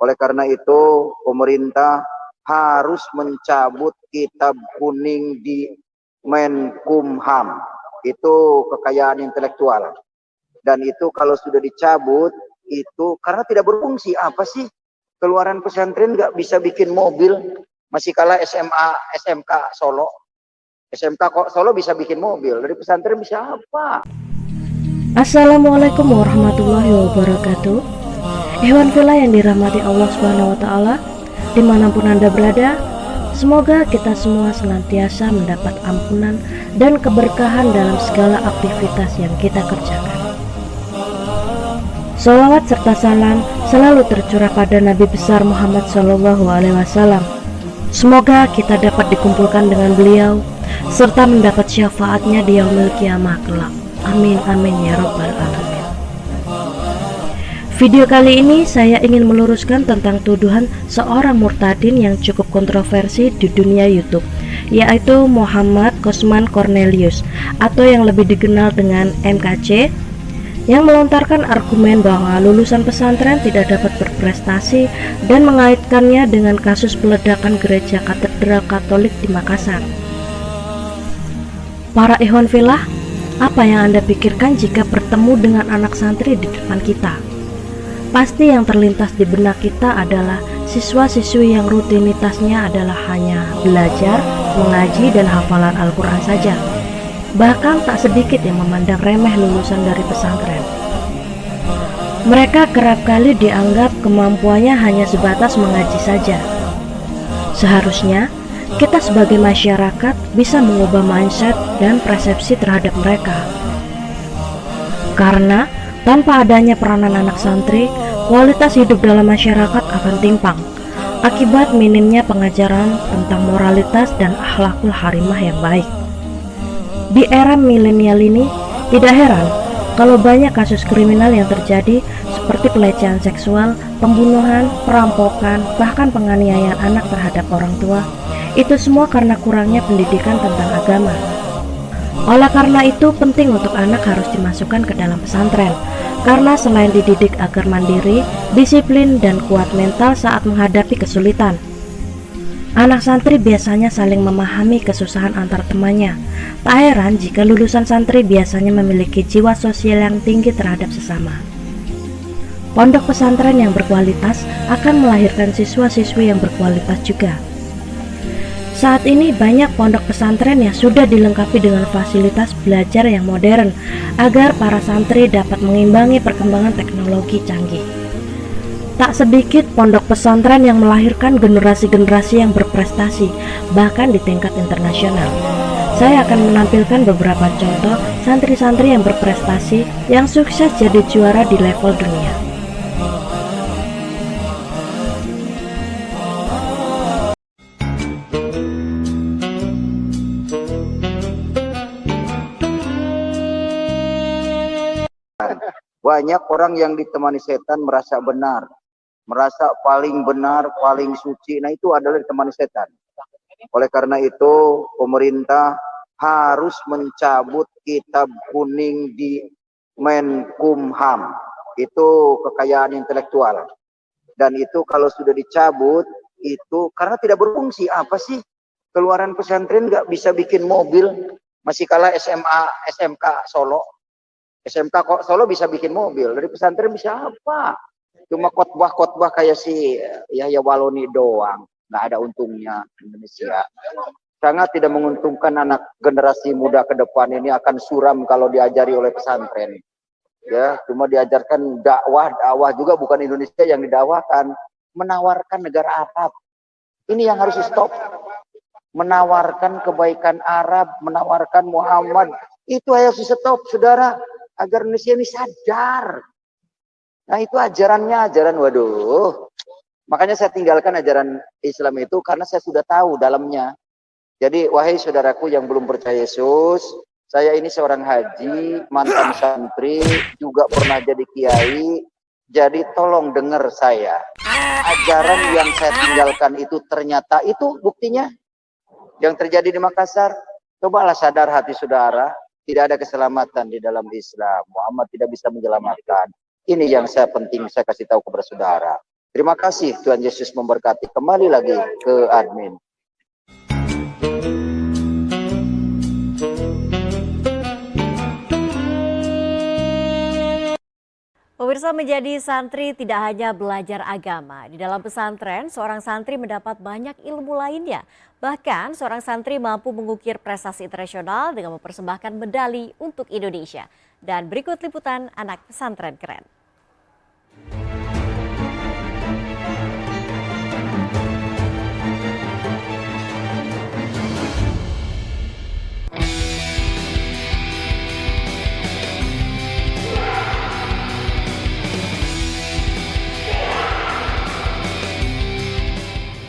Oleh karena itu, pemerintah harus mencabut kitab kuning di Menkumham. Itu kekayaan intelektual. Dan itu kalau sudah dicabut, itu karena tidak berfungsi. Apa sih? Keluaran pesantren nggak bisa bikin mobil, masih kalah SMA, SMK Solo. SMK kok Solo bisa bikin mobil, dari pesantren bisa apa? Assalamualaikum warahmatullahi wabarakatuh. Ikhwan fillah yang dirahmati Allah Subhanahu wa taala, dimanapun Anda berada, semoga kita semua senantiasa mendapat ampunan dan keberkahan dalam segala aktivitas yang kita kerjakan. Salawat serta salam selalu tercurah pada Nabi besar Muhammad SAW. Semoga kita dapat dikumpulkan dengan beliau serta mendapat syafaatnya di yaumil kiamah kelak. Amin amin ya rabbal alamin. Video kali ini saya ingin meluruskan tentang tuduhan seorang murtadin yang cukup kontroversi di dunia YouTube, yaitu Muhammad Kosman Cornelius atau yang lebih dikenal dengan MKC, yang melontarkan argumen bahwa lulusan pesantren tidak dapat berprestasi dan mengaitkannya dengan kasus peledakan gereja katedral Katolik di Makassar. Para ikhwan fillah, apa yang Anda pikirkan jika bertemu dengan anak santri di depan kita? Pasti yang terlintas di benak kita adalah siswa-siswi yang rutinitasnya adalah hanya belajar, mengaji, dan hafalan Al-Quran saja. Bahkan tak sedikit yang memandang remeh lulusan dari pesantren. Mereka kerap kali dianggap kemampuannya hanya sebatas mengaji saja. Seharusnya kita sebagai masyarakat bisa mengubah mindset dan persepsi terhadap mereka. Karena tanpa adanya peranan anak santri, kualitas hidup dalam masyarakat akan timpang akibat minimnya pengajaran tentang moralitas dan akhlakul harimah yang baik. Di era milenial ini, tidak heran kalau banyak kasus kriminal yang terjadi seperti pelecehan seksual, pembunuhan, perampokan, bahkan penganiayaan anak terhadap orang tua. Itu semua karena kurangnya pendidikan tentang agama. Oleh karena itu, penting untuk anak harus dimasukkan ke dalam pesantren, karena selain dididik agar mandiri, disiplin, dan kuat mental saat menghadapi kesulitan. Anak santri biasanya saling memahami kesusahan antar temannya. Tak heran jika lulusan santri biasanya memiliki jiwa sosial yang tinggi terhadap sesama. Pondok pesantren yang berkualitas akan melahirkan siswa-siswi yang berkualitas juga. Saat ini banyak pondok pesantren yang sudah dilengkapi dengan fasilitas belajar yang modern agar para santri dapat mengimbangi perkembangan teknologi canggih. Tak sedikit pondok pesantren yang melahirkan generasi-generasi yang berprestasi, bahkan di tingkat internasional. Saya akan menampilkan beberapa contoh santri-santri yang berprestasi yang sukses jadi juara di level dunia. Banyak orang yang ditemani setan merasa benar, merasa paling benar, paling suci. Nah, itu adalah ditemani setan. Oleh karena itu, pemerintah harus mencabut kitab kuning di Menkumham. Itu kekayaan intelektual. Dan itu kalau sudah dicabut, itu karena tidak berfungsi. Apa sih? Keluaran pesantren nggak bisa bikin mobil, masih kalah SMA, SMK Solo. SMK kok Solo bisa bikin mobil, dari pesantren bisa apa? Cuma khotbah-khotbah kayak si Yahya Waloni doang, nggak ada untungnya Indonesia. Sangat tidak menguntungkan anak generasi muda ke depan ini akan suram kalau diajari oleh pesantren. Ya, cuma diajarkan dakwah juga bukan Indonesia yang didakwakan, menawarkan negara Arab. Ini yang harus stop. Menawarkan kebaikan Arab, menawarkan Muhammad, itu harus di stop, saudara, agar Indonesia ini sadar. Nah, itu ajarannya, waduh. Makanya saya tinggalkan ajaran Islam itu karena saya sudah tahu dalamnya. Jadi, wahai saudaraku yang belum percaya Yesus, saya ini seorang haji, mantan santri, juga pernah jadi kiai. Jadi tolong dengar saya. Ajaran yang saya tinggalkan itu ternyata itu buktinya yang terjadi di Makassar. Cobalah sadar hati saudara. Tidak ada keselamatan di dalam Islam. Muhammad tidak bisa menyelamatkan. Ini yang penting saya kasih tahu kepada saudara. Terima kasih, Tuhan Yesus memberkati. Kembali lagi ke admin. Pemirsa, menjadi santri tidak hanya belajar agama. Di dalam pesantren, seorang santri mendapat banyak ilmu lainnya. Bahkan, seorang santri mampu mengukir prestasi internasional dengan mempersembahkan medali untuk Indonesia. Dan berikut liputan anak pesantren keren.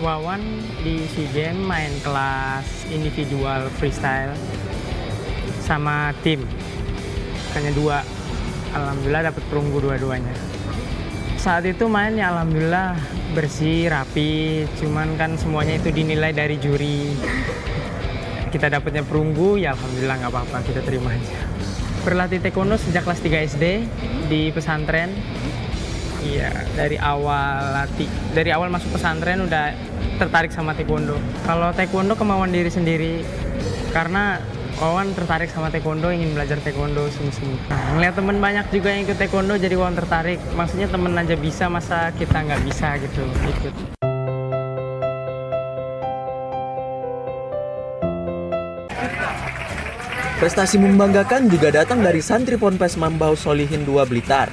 Wawan di SEA Games main kelas individual freestyle sama tim, hanya 2. Alhamdulillah dapat perunggu dua-duanya. Saat itu main ya alhamdulillah bersih, rapi, cuman kan semuanya itu dinilai dari juri. Kita dapatnya perunggu ya alhamdulillah nggak apa-apa, kita terima aja. Berlatih taekwondo sejak kelas 3 SD di pesantren. Iya, dari awal masuk pesantren udah tertarik sama taekwondo. Kalau taekwondo kemauan diri sendiri, karena Wawan tertarik sama taekwondo, ingin belajar taekwondo sungguh-sungguh. Nah, ngeliat temen banyak juga yang ikut taekwondo, jadi Wawan tertarik. Maksudnya temen aja bisa, masa kita nggak bisa gitu ikut. Prestasi membanggakan juga datang dari santri Ponpes Mambau Solihin 2 Blitar.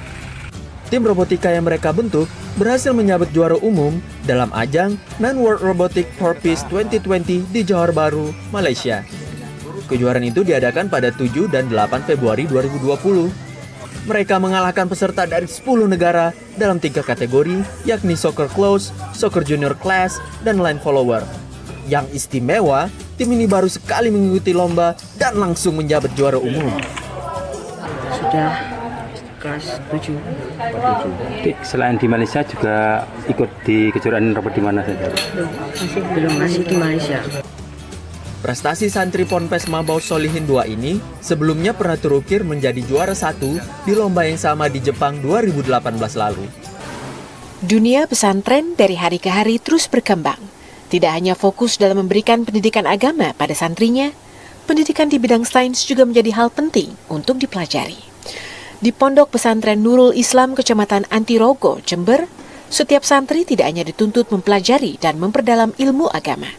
Tim robotika yang mereka bentuk berhasil menyabet juara umum dalam ajang Man World Robotic for Peace 2020 di Johor Bahru, Malaysia. Kejuaraan itu diadakan pada 7 dan 8 Februari 2020. Mereka mengalahkan peserta dari 10 negara dalam 3 kategori, yakni Soccer Close, Soccer Junior Class, dan Line Follower. Yang istimewa, tim ini baru sekali mengikuti lomba dan langsung menjabat juara umum. Sudah kelas 7. Selain di Malaysia juga ikut di kejuaraan robot di mana saja? Masih di Malaysia. Prestasi santri Ponpes Mambau Solihin 2 ini sebelumnya pernah terukir menjadi juara 1 di lomba yang sama di Jepang 2018 lalu. Dunia pesantren dari hari ke hari terus berkembang. Tidak hanya fokus dalam memberikan pendidikan agama pada santrinya, pendidikan di bidang sains juga menjadi hal penting untuk dipelajari. Di Pondok Pesantren Nurul Islam Kecamatan Antirogo, Jember, setiap santri tidak hanya dituntut mempelajari dan memperdalam ilmu agama,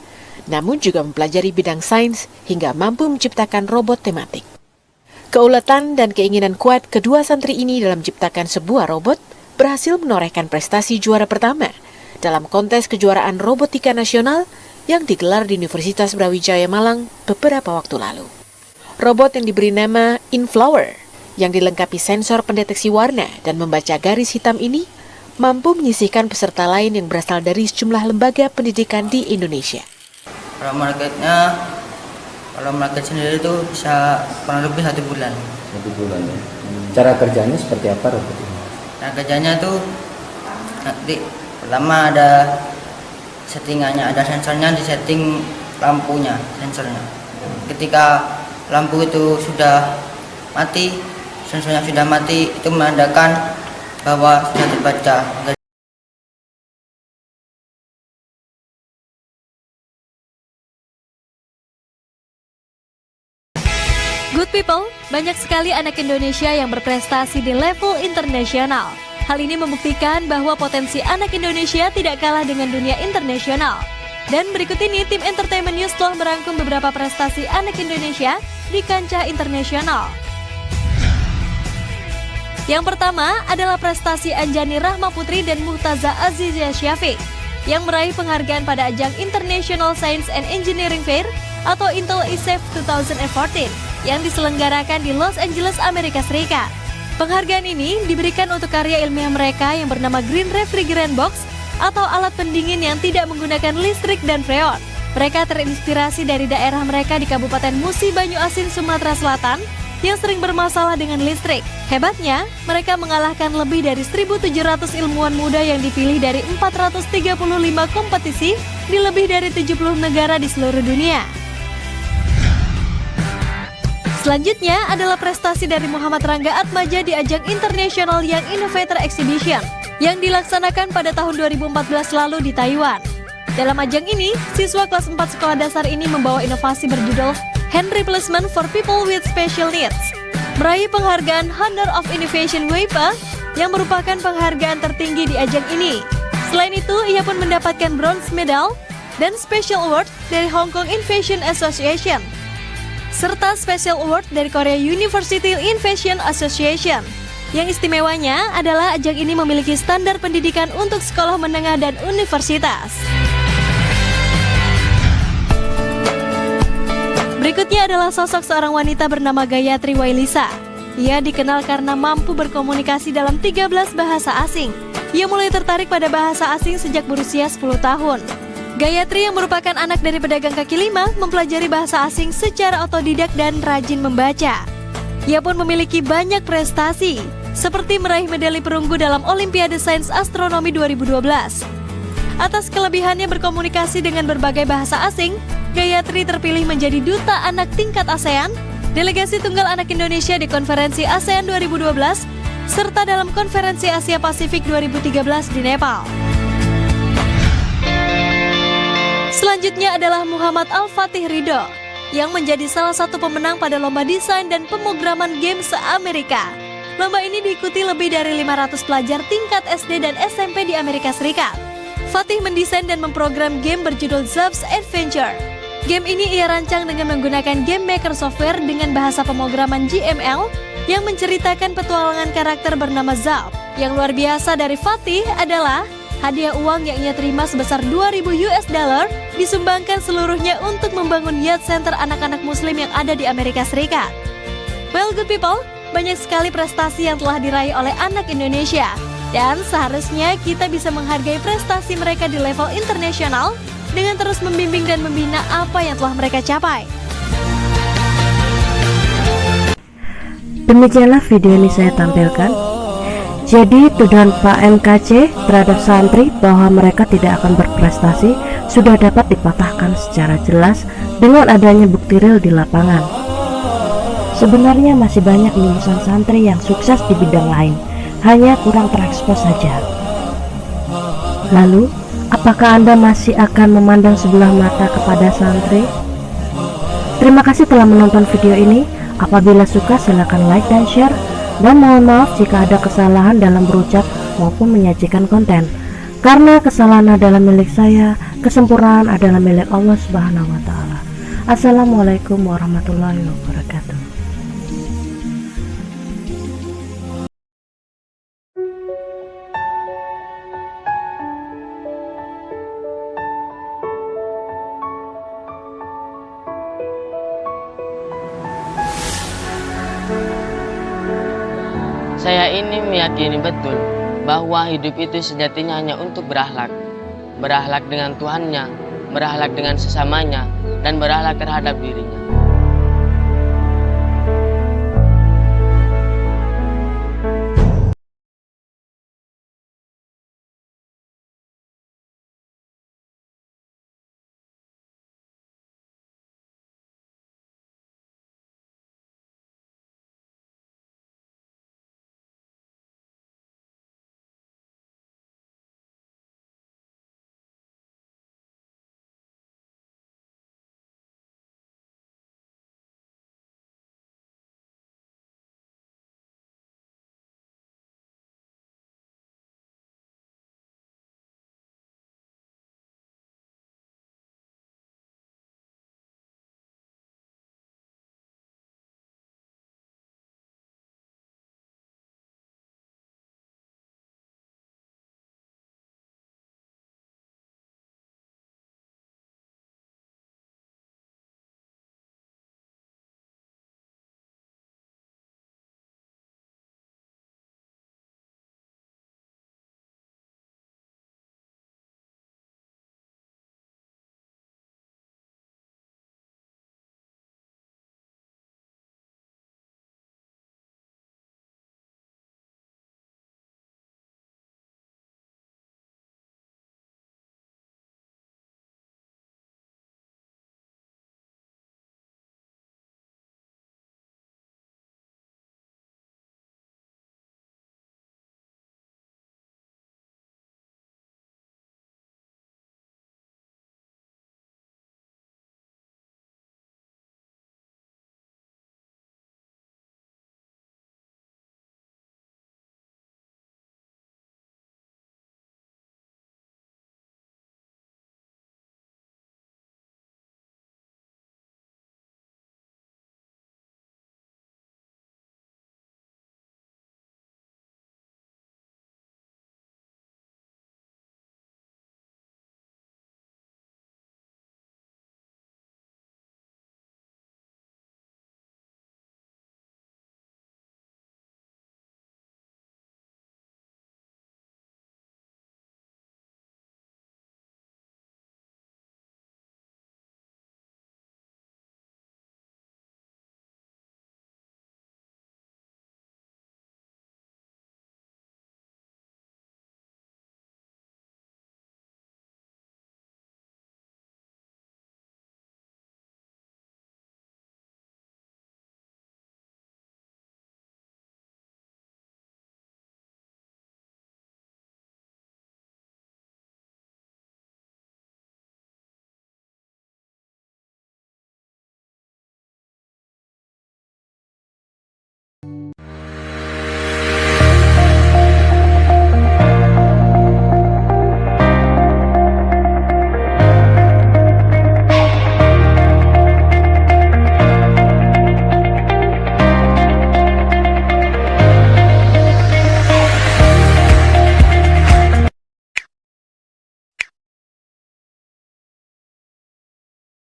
namun juga mempelajari bidang sains hingga mampu menciptakan robot tematik. Keuletan dan keinginan kuat kedua santri ini dalam menciptakan sebuah robot berhasil menorehkan prestasi juara pertama dalam kontes kejuaraan robotika nasional yang digelar di Universitas Brawijaya Malang beberapa waktu lalu. Robot yang diberi nama Inflower yang dilengkapi sensor pendeteksi warna dan membaca garis hitam ini mampu menyisihkan peserta lain yang berasal dari sejumlah lembaga pendidikan di Indonesia. Kalau market sendiri itu bisa kurang lebih 1 bulan. 1 bulan ya. Cara kerjanya seperti apa robot ini? Cara kerjanya tuh nanti pertama ada settingannya, ada sensornya, di setting lampunya, sensornya. Ketika lampu itu sudah mati, sensornya sudah mati, itu menandakan bahwa sudah terbaca. Good people, banyak sekali anak Indonesia yang berprestasi di level internasional. Hal ini membuktikan bahwa potensi anak Indonesia tidak kalah dengan dunia internasional. Dan berikut ini tim Entertainment News telah merangkum beberapa prestasi anak Indonesia di kancah internasional. Yang pertama adalah prestasi Anjani Rahma Putri dan Muhtaza Azizia Syafiq yang meraih penghargaan pada ajang International Science and Engineering Fair atau Intel ISEF 2014 yang diselenggarakan di Los Angeles, Amerika Serikat. Penghargaan ini diberikan untuk karya ilmiah mereka yang bernama Green Refrigerant Box atau alat pendingin yang tidak menggunakan listrik dan freon. Mereka terinspirasi dari daerah mereka di Kabupaten Musi Banyu Asin, Sumatera Selatan yang sering bermasalah dengan listrik. Hebatnya, mereka mengalahkan lebih dari 1.700 ilmuwan muda yang dipilih dari 435 kompetisi di lebih dari 70 negara di seluruh dunia. Selanjutnya adalah prestasi dari Muhammad Rangga Atmaja di ajang International Young Innovator Exhibition yang dilaksanakan pada tahun 2014 lalu di Taiwan. Dalam ajang ini, siswa kelas 4 sekolah dasar ini membawa inovasi berjudul Hand Replacement for People with Special Needs, meraih penghargaan Honor of Innovation WIPA yang merupakan penghargaan tertinggi di ajang ini. Selain itu, ia pun mendapatkan bronze medal dan Special Award dari Hong Kong Innovation Association, serta Special Award dari Korea University Innovation Association. Yang istimewanya adalah ajang ini memiliki standar pendidikan untuk sekolah menengah dan universitas. Berikutnya adalah sosok seorang wanita bernama Gayatri Wailisa. Ia dikenal karena mampu berkomunikasi dalam 13 bahasa asing. Ia mulai tertarik pada bahasa asing sejak berusia 10 tahun. Gayatri yang merupakan anak dari pedagang kaki lima mempelajari bahasa asing secara otodidak dan rajin membaca. Ia pun memiliki banyak prestasi, seperti meraih medali perunggu dalam Olimpiade Sains Astronomi 2012. Atas kelebihannya berkomunikasi dengan berbagai bahasa asing, Gayatri terpilih menjadi Duta Anak tingkat ASEAN, Delegasi Tunggal Anak Indonesia di Konferensi ASEAN 2012, serta dalam Konferensi Asia Pasifik 2013 di Nepal. Selanjutnya adalah Muhammad Al-Fatih Ridho, yang menjadi salah satu pemenang pada Lomba Desain dan Pemrograman Game se-Amerika. Lomba ini diikuti lebih dari 500 pelajar tingkat SD dan SMP di Amerika Serikat. Fatih mendesain dan memprogram game berjudul Zab's Adventure. Game ini ia rancang dengan menggunakan Game Maker Software dengan bahasa pemrograman GML yang menceritakan petualangan karakter bernama Zab. Yang luar biasa dari Fatih adalah hadiah uang yang ia terima sebesar $2.000 disumbangkan seluruhnya untuk membangun Youth Center anak-anak muslim yang ada di Amerika Serikat. Well, good people, banyak sekali prestasi yang telah diraih oleh anak Indonesia. Dan seharusnya kita bisa menghargai prestasi mereka di level internasional dengan terus membimbing dan membina apa yang telah mereka capai. Demikianlah video ini saya tampilkan. Jadi tuduhan Pak MKC terhadap santri bahwa mereka tidak akan berprestasi sudah dapat dipatahkan secara jelas dengan adanya bukti real di lapangan. Sebenarnya masih banyak lulusan santri yang sukses di bidang lain, hanya kurang terekspos saja. Lalu, apakah Anda masih akan memandang sebelah mata kepada santri? Terima kasih telah menonton video ini. Apabila suka silakan like dan share. Dan mohon maaf jika ada kesalahan dalam berucap maupun menyajikan konten. Karena kesalahan adalah milik saya, kesempurnaan adalah milik Allah Subhanahu wa Ta'ala. Assalamualaikum warahmatullahi wabarakatuh. Saya ini meyakini betul bahwa hidup itu sejatinya hanya untuk berakhlak. Berakhlak dengan Tuhannya, berakhlak dengan sesamanya, dan berakhlak terhadap dirinya.